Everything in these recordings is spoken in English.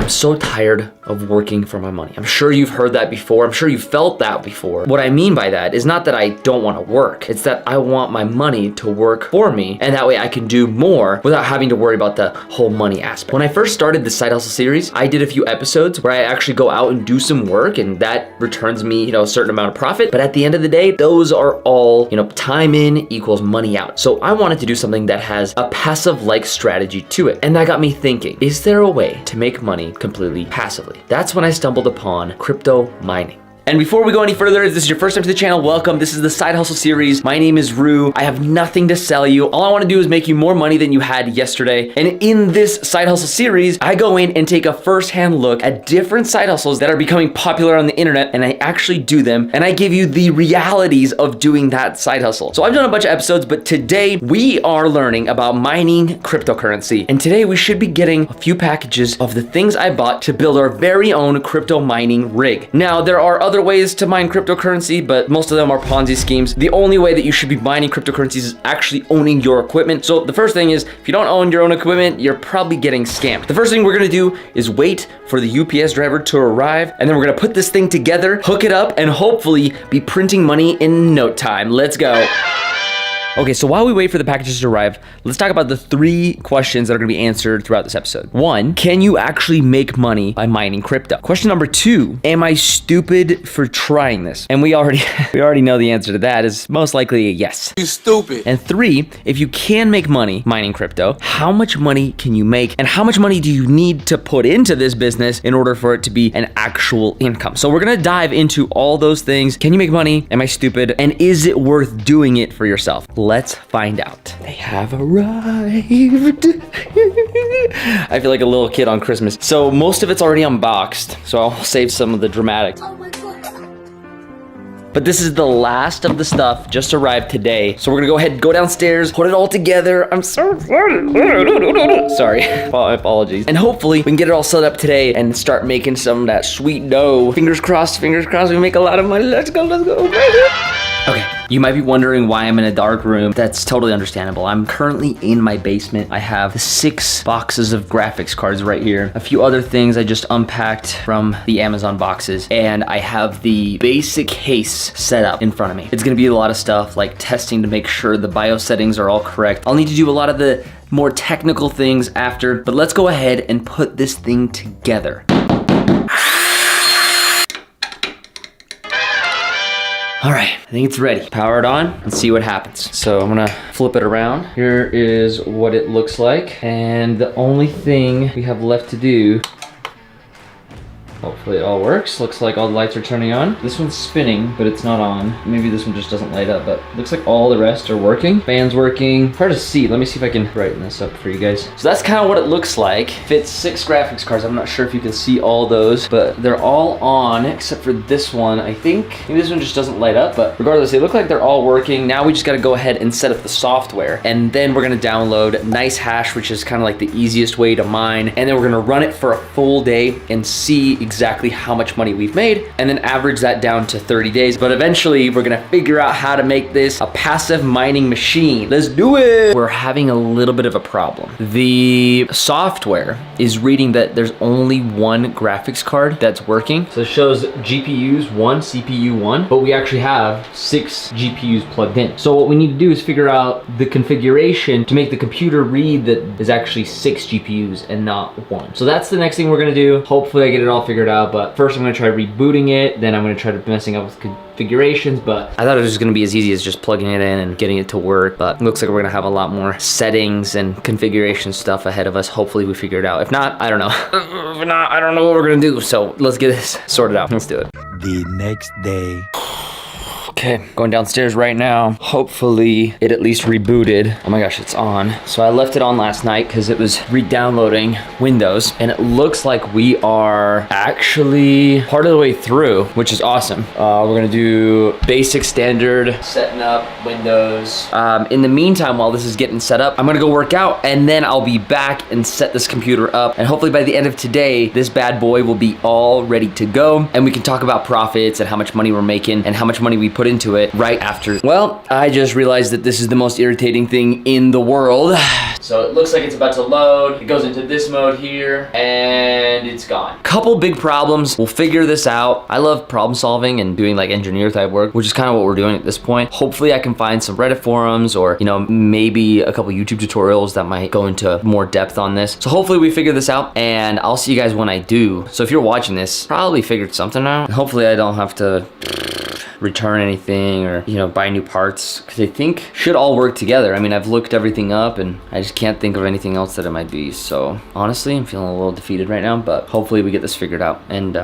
I'm so tired of working for my money. I'm sure you've heard that before. I'm sure you've felt that before. What I mean by that is not that I don't want to work. It's that I want my money to work for me, and that way I can do more without having to worry about the whole money aspect. When I first started the Side Hustle series, I did a few episodes where I actually go out and do some work, and that returns me, a certain amount of profit. But at the end of the day, those are all, time in equals money out. So I wanted to do something that has a passive-like strategy to it. And that got me thinking, is there a way to make money completely passively? That's when I stumbled upon crypto mining. And before we go any further, if this is your first time to the channel, welcome. This is the Side Hustle series. My name is Rue. I have nothing to sell you. All I want to do is make you more money than you had yesterday. And in this Side Hustle series, I go in and take a first-hand look at different side hustles that are becoming popular on the internet, and I actually do them, and I give you the realities of doing that side hustle. So I've done a bunch of episodes, but today we are learning about mining cryptocurrency. And today we should be getting a few packages of the things I bought to build our very own crypto mining rig. Now, there are other ways to mine cryptocurrency, but most of them are Ponzi schemes. The only way that you should be mining cryptocurrencies is actually owning your equipment. So the first thing is, if you don't own your own equipment, you're probably getting scammed. The first thing we're gonna do is wait for the UPS driver to arrive, and then we're gonna put this thing together, hook it up, and hopefully be printing money in no time. Let's go. Okay, so while we wait for the packages to arrive, let's talk about the 3 questions that are gonna be answered throughout this episode. 1, can you actually make money by mining crypto? Question number 2, am I stupid for trying this? And we already know the answer to that is most likely a yes. You stupid. And 3, if you can make money mining crypto, how much money can you make? And how much money do you need to put into this business in order for it to be an actual income? So we're gonna dive into all those things. Can you make money? Am I stupid? And is it worth doing it for yourself? Let's find out. They have arrived. I feel like a little kid on Christmas. So most of it's already unboxed, so I'll save some of the dramatic. But this is the last of the stuff just arrived today. So we're gonna go ahead and go downstairs, put it all together. I'm so excited. Sorry, my apologies. And hopefully we can get it all set up today and start making some of that sweet dough. Fingers crossed, we make a lot of money. Let's go. Okay, you might be wondering why I'm in a dark room. That's totally understandable. I'm currently in my basement. I have 6 boxes of graphics cards right here. A few other things I just unpacked from the Amazon boxes. And I have the basic case set up in front of me. It's gonna be a lot of stuff like testing to make sure the BIOS settings are all correct. I'll need to do a lot of the more technical things after, but let's go ahead and put this thing together. All right, I think it's ready. Power it on and see what happens. So I'm gonna flip it around. Here is what it looks like. And the only thing we have left to do, hopefully it all works. Looks like all the lights are turning on. This one's spinning, but it's not on. Maybe this one just doesn't light up, but looks like all the rest are working. Fan's working. Hard to see. Let me see if I can brighten this up for you guys. So that's kind of what it looks like. Fits 6 graphics cards. I'm not sure if you can see all those, but they're all on except for this one. I think maybe this one just doesn't light up, but regardless, they look like they're all working. Now we just got to go ahead and set up the software, and then we're going to download Nice Hash, which is kind of like the easiest way to mine, and then we're going to run it for a full day and see exactly how much money we've made, and then average that down to 30 days. But eventually we're gonna figure out how to make this a passive mining machine. Let's do it. We're having a little bit of a problem. The software is reading that there's only 1 graphics card that's working. So it shows GPUs 1, CPU 1, but we actually have 6 GPUs plugged in. So what we need to do is figure out the configuration to make the computer read that there's actually 6 GPUs and not 1. So that's the next thing we're gonna do. Hopefully I get it all figured out, but first I'm gonna try rebooting it, then I'm gonna try to messing up with configurations, but I thought it was just gonna be as easy as just plugging it in and getting it to work, but it looks like we're gonna have a lot more settings and configuration stuff ahead of us. Hopefully we figure it out. If not, I don't know. If not, I don't know what we're gonna do, so let's get this sorted out. Let's do it. The next day. Okay, going downstairs right now. Hopefully it at least rebooted. Oh my gosh, it's on. So I left it on last night because it was re-downloading Windows, and it looks like we are actually part of the way through, which is awesome. We're gonna do basic standard, setting up Windows. In the meantime, while this is getting set up, I'm gonna go work out, and then I'll be back and set this computer up. And hopefully by the end of today, this bad boy will be all ready to go, and we can talk about profits and how much money we're making and how much money we put put into it right after. Well, I just realized that this is the most irritating thing in the world. So it looks like it's about to load. It goes into this mode here and it's gone. Couple big problems. We'll figure this out. I love problem solving and doing like engineer type work, which is kind of what we're doing at this point. Hopefully I can find some Reddit forums or, you know, maybe a couple YouTube tutorials that might go into more depth on this. So hopefully we figure this out and I'll see you guys when I do. So if you're watching this, probably figured something out. Hopefully I don't have to return anything or, you know, buy new parts, because I think should all work together. I mean, I've looked everything up and I just can't think of anything else that it might be. So honestly, I'm feeling a little defeated right now, but hopefully we get this figured out. And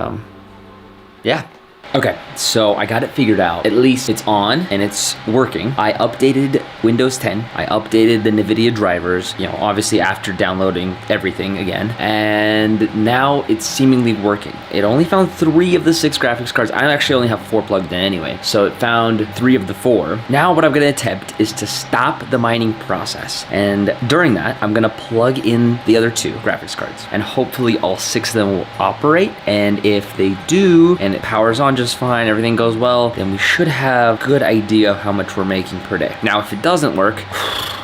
yeah. Okay, so I got it figured out. At least it's on and it's working. I updated Windows 10. I updated the NVIDIA drivers, you know, obviously after downloading everything again. And now it's seemingly working. It only found 3 of the 6 graphics cards. I actually only have 4 plugged in anyway. So it found 3 of the 4. Now what I'm gonna attempt is to stop the mining process. And during that, I'm gonna plug in the other 2 graphics cards. And hopefully all 6 of them will operate. And if they do, and it powers on just fine, everything goes well, then we should have a good idea of how much we're making per day. Now, if it doesn't work,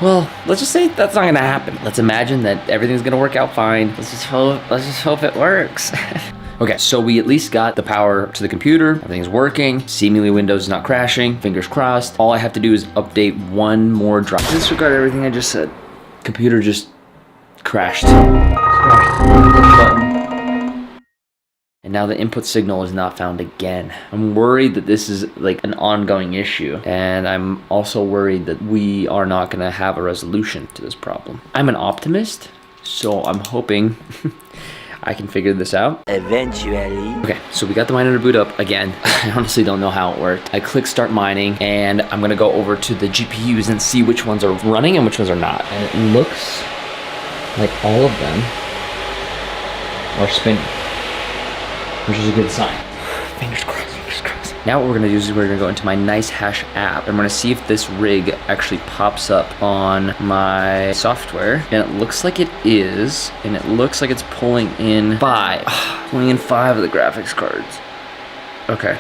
well, let's just say that's not gonna happen. Let's imagine that everything's gonna work out fine. Let's just hope it works. Okay, so we at least got the power to the computer. Everything's working. Seemingly Windows is not crashing. Fingers crossed. All I have to do is update one more drop. Disregard everything I just said. Computer just crashed. And now the input signal is not found again. I'm worried that this is like an ongoing issue. And I'm also worried that we are not gonna have a resolution to this problem. I'm an optimist, so I'm hoping I can figure this out. Eventually. Okay, so we got the miner to boot up again. I honestly don't know how it worked. I click start mining and I'm gonna go over to the GPUs and see which ones are running and which ones are not. And it looks like all of them are spinning, which is a good sign. Fingers crossed, fingers crossed. Now what we're gonna do is we're gonna go into my Nice Hash app. I'm gonna see if this rig actually pops up on my software. And it looks like it is. And it looks like it's pulling in 5. Pulling in 5 of the graphics cards. Okay.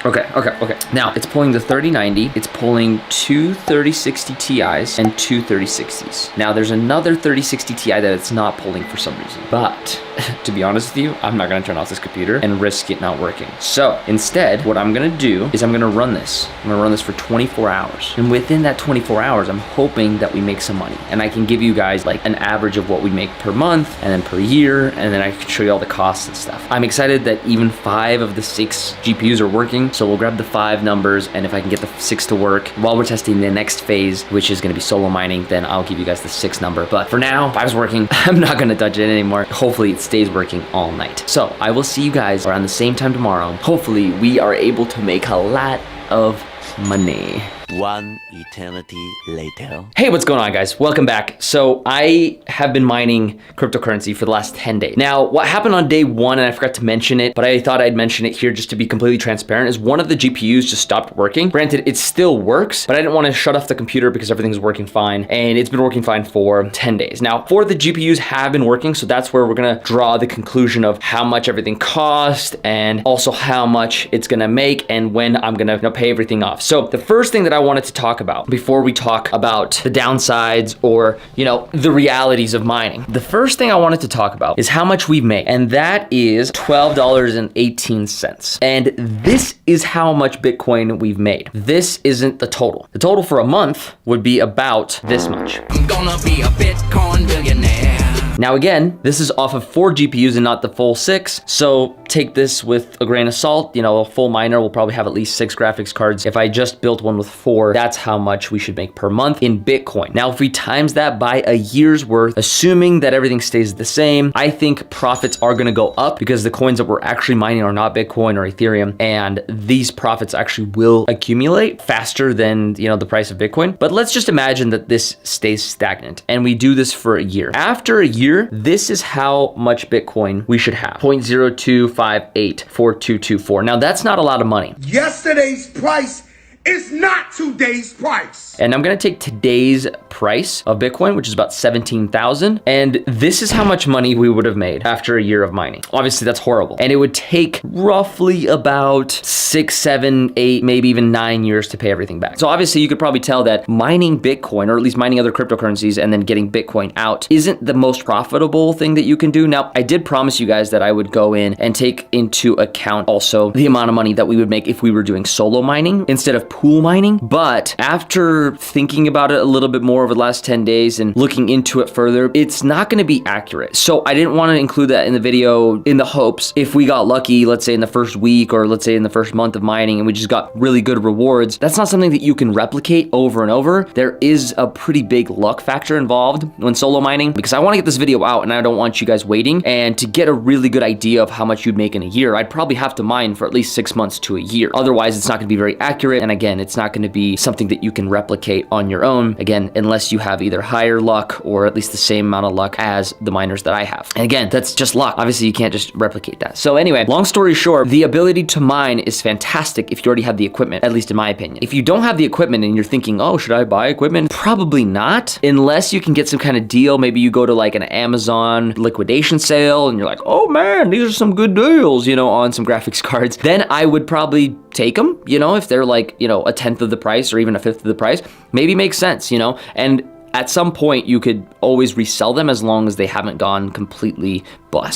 Now, it's pulling the 3090, it's pulling 2 3060 Ti's and 2 3060s. Now, there's another 3060 Ti that it's not pulling for some reason. But, to be honest with you, I'm not gonna turn off this computer and risk it not working. So, instead, what I'm gonna do is I'm gonna run this. I'm gonna run this for 24 hours. And within that 24 hours, I'm hoping that we make some money. And I can give you guys like an average of what we make per month and then per year, and then I can show you all the costs and stuff. I'm excited that even 5 of the 6 GPUs are working, so we'll grab the 5 numbers, and if I can get the 6 to work while we're testing the next phase, which is gonna be solo mining, then I'll give you guys the 6 number. But for now, 5's working. I'm not gonna touch it anymore. Hopefully it stays working all night. So I will see you guys around the same time tomorrow. Hopefully we are able to make a lot of money. One eternity later. Hey, what's going on, guys? Welcome back. So I have been mining cryptocurrency for the last 10 days. Now, what happened on day 1, and I forgot to mention it, but I thought I'd mention it here just to be completely transparent, is one of the GPUs just stopped working. Granted, it still works, but I didn't want to shut off the computer because everything's working fine, and it's been working fine for 10 days. Now, 4 of the GPUs have been working, so that's where we're gonna draw the conclusion of how much everything cost, and also how much it's gonna make, and when I'm gonna pay everything off. So the first thing that I wanted to talk about before we talk about the downsides or, the realities of mining. The first thing I wanted to talk about is how much we've made, and that is $12.18. And this is how much Bitcoin we've made. This isn't the total. The total for a month would be about this much. I'm gonna be a Bitcoin billionaire. Now again, this is off of 4 GPUs and not the full 6, so take this with a grain of salt. A full miner will probably have at least 6 graphics cards. If I just built one with 4, that's how much we should make per month in Bitcoin. Now, if we times that by a year's worth, assuming that everything stays the same, I think profits are gonna go up because the coins that we're actually mining are not Bitcoin or Ethereum, and these profits actually will accumulate faster than, the price of Bitcoin. But let's just imagine that this stays stagnant and we do this for a year. After a year, this is how much Bitcoin we should have. 0.02584224. Now, that's not a lot of money. Yesterday's price It's not today's price. And I'm gonna take today's price of Bitcoin, which is about 17,000. And this is how much money we would have made after a year of mining. Obviously that's horrible. And it would take roughly about 6, 7, 8, maybe even 9 years to pay everything back. So obviously you could probably tell that mining Bitcoin, or at least mining other cryptocurrencies and then getting Bitcoin out, isn't the most profitable thing that you can do. Now, I did promise you guys that I would go in and take into account also the amount of money that we would make if we were doing solo mining instead of pool mining. But after thinking about it a little bit more over the last 10 days and looking into it further, it's not going to be accurate. So I didn't want to include that in the video in the hopes if we got lucky, let's say in the first week or let's say in the first month of mining and we just got really good rewards. That's not something that you can replicate over and over. There is a pretty big luck factor involved when solo mining, because I want to get this video out and I don't want you guys waiting. And to get a really good idea of how much you'd make in a year, I'd probably have to mine for at least 6 months to a year. Otherwise, it's not going to be very accurate. And again, it's not going to be something that you can replicate on your own. Again, unless you have either higher luck or at least the same amount of luck as the miners that I have. And again, that's just luck. Obviously, you can't just replicate that. So anyway, long story short, the ability to mine is fantastic if you already have the equipment, at least in my opinion. If you don't have the equipment and you're thinking, oh, should I buy equipment? Probably not, unless you can get some kind of deal. Maybe you go to like an Amazon liquidation sale and you're like, oh man, these are some good deals, on some graphics cards. Then I would probably take them, if they're like, a 10th of the price or even a 5th of the price, maybe makes sense, and at some point you could always resell them as long as they haven't gone completely bust.